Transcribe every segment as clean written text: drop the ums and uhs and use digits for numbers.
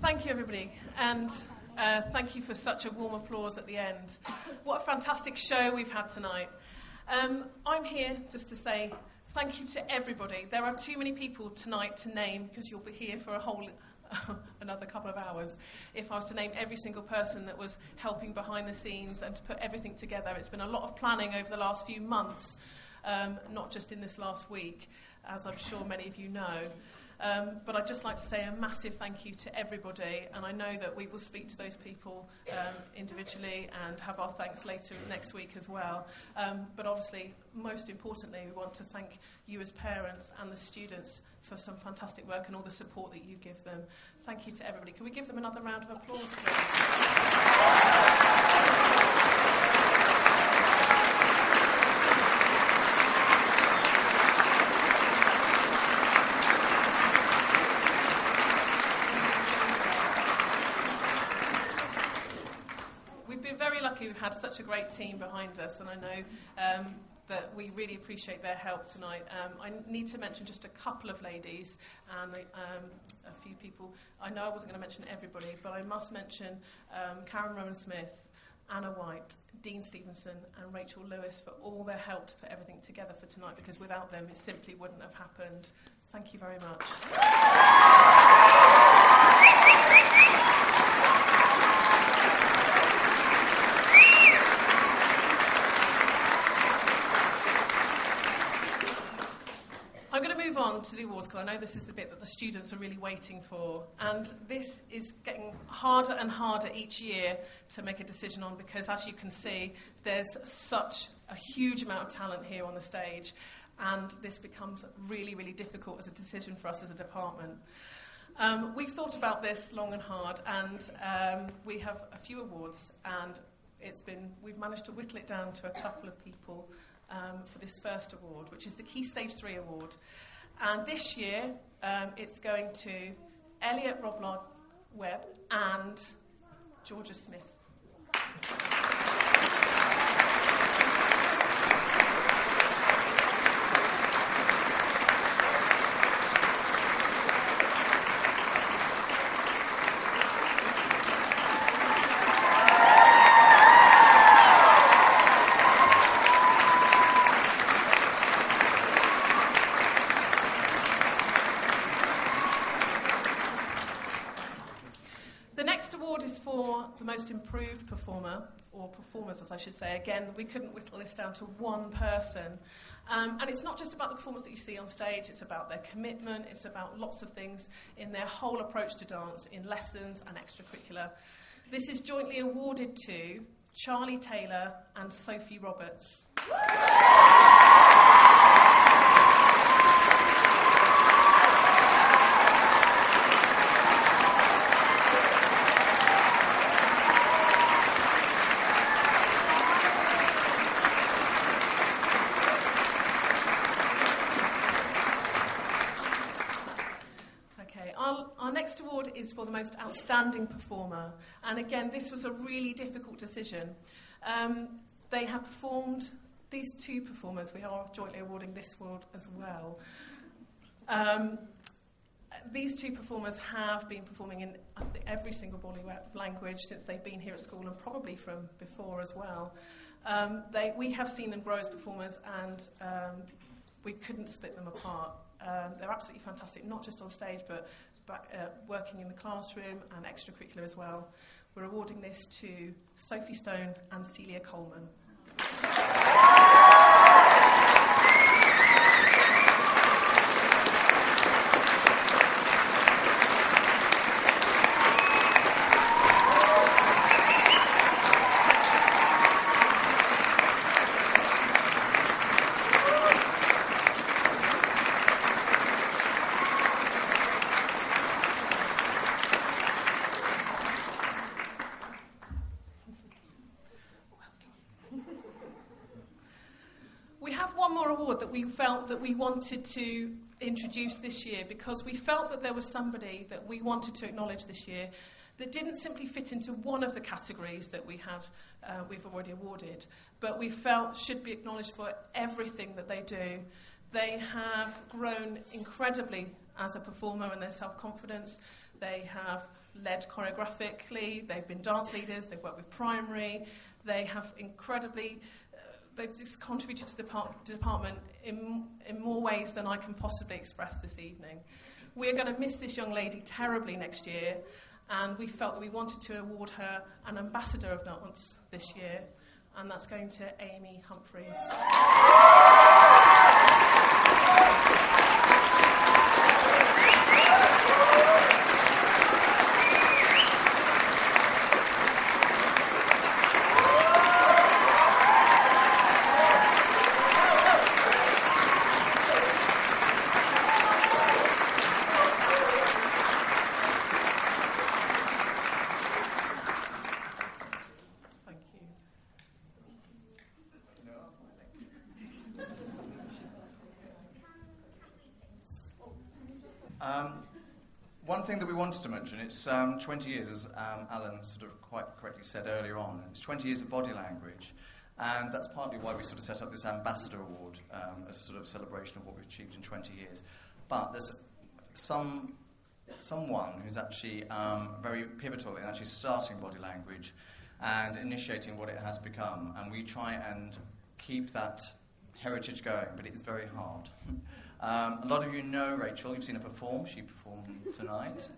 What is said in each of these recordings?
Thank you, everybody, and thank you for such a warm applause at the end. What a fantastic show we've had tonight. I'm here just to say thank you to everybody. There are too many people tonight to name because you'll be here for a whole another couple of hours. If I was to name every single person that was helping behind the scenes and to put everything together, it's been a lot of planning over the last few months, not just in this last week, as I'm sure many of you know. But I'd just like to say a massive thank you to everybody, and I know that we will speak to those people individually and have our thanks later next week as well. But obviously, most importantly, we want to thank you as parents and the students for some fantastic work and all the support that you give them. Thank you to everybody. Can we give them another round of applause, please? We've had such a great team behind us, and I know that we really appreciate their help tonight. I need to mention just a couple of ladies and a few people. I know I wasn't going to mention everybody, but I must mention Karen Rowan-Smith, Anna White, Dean Stevenson and Rachel Lewis for all their help to put everything together for tonight, because without them it simply wouldn't have happened. Thank you very much. On to the awards, because I know this is the bit that the students are really waiting for, and this is getting harder and harder each year to make a decision on, because as you can see there's such a huge amount of talent here on the stage, and this becomes really, really difficult as a decision for us as a department. We've thought about this long and hard, and we have a few awards, and we've managed to whittle it down to a couple of people for this first award, which is the Key Stage 3 award. And this year, it's going to Elliot, Robillard-Webb and Georgia Smith. Improved performer, or performers as I should say. Again, we couldn't whittle this down to one person. And it's not just about the performance that you see on stage, it's about their commitment, it's about lots of things in their whole approach to dance, in lessons and extracurricular. This is jointly awarded to Charlie Taylor and Sophie Roberts. For the most outstanding performer, and again this was a really difficult decision. They have performed, these two performers, we are jointly awarding this award as well. These two performers have been performing in every single Bollywood language since they've been here at school, and probably from before as well. We have seen them grow as performers, and we couldn't split them apart. They're absolutely fantastic, not just on stage but working in the classroom and extracurricular as well. We're awarding this to Sophie Stone and Celia Coleman. We felt that we wanted to introduce this year, because we felt that there was somebody that we wanted to acknowledge this year that didn't simply fit into one of the categories that we've already awarded, but we felt should be acknowledged for everything that they do. They have grown incredibly as a performer and their self-confidence. They have led choreographically, they've been dance leaders, they've worked with primary, they have they've just contributed to the department in more ways than I can possibly express this evening. We're going to miss this young lady terribly next year, and we felt that we wanted to award her an Ambassador of Dance this year, and that's going to Amy Humphreys. One thing that we wanted to mention, it's 20 years, as Alan sort of quite correctly said earlier on. It's 20 years of body language, and that's partly why we sort of set up this Ambassador Award as a sort of celebration of what we've achieved in 20 years. But there's someone who's actually very pivotal in actually starting body language and initiating what it has become, and we try and keep that heritage going, but it is very hard. A lot of you know Rachel. You've seen her perform. She performed tonight.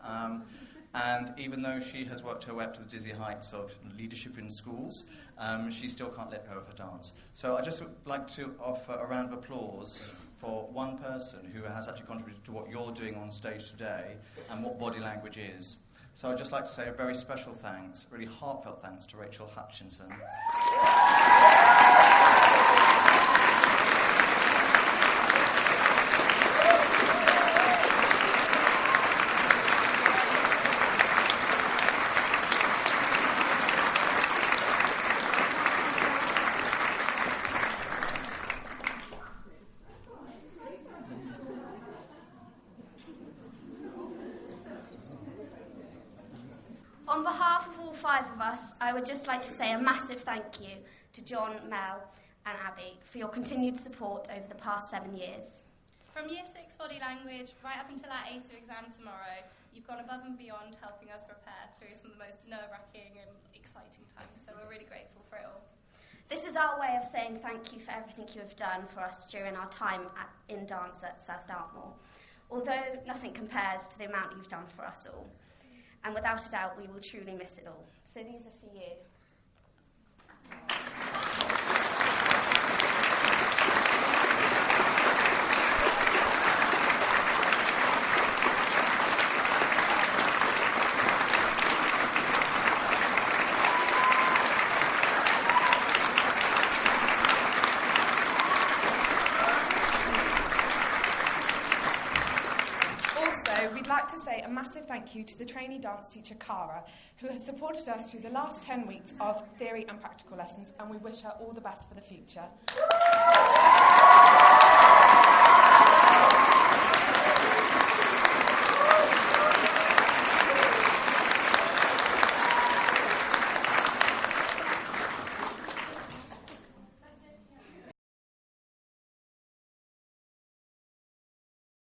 And even though she has worked her way up to the dizzy heights of leadership in schools, she still can't let go of her dance. So I'd just like to offer a round of applause for one person who has actually contributed to what you're doing on stage today and what body language is. So I'd just like to say a very special thanks, really heartfelt thanks to Rachel Hutchinson. On behalf of all 5 of us, I would just like to say a massive thank you to John, Mel and Abby for your continued support over the past 7 years. From Year 6 body language right up until our A2 exam tomorrow, you've gone above and beyond helping us prepare through some of the most nerve-wracking and exciting times, so we're really grateful for it all. This is our way of saying thank you for everything you have done for us during our time in dance at South Dartmoor, although nothing compares to the amount you've done for us all. And without a doubt, we will truly miss it all. So these are for you. We'd like to say a massive thank you to the trainee dance teacher, Cara, who has supported us through the last 10 weeks of theory and practical lessons, and we wish her all the best for the future.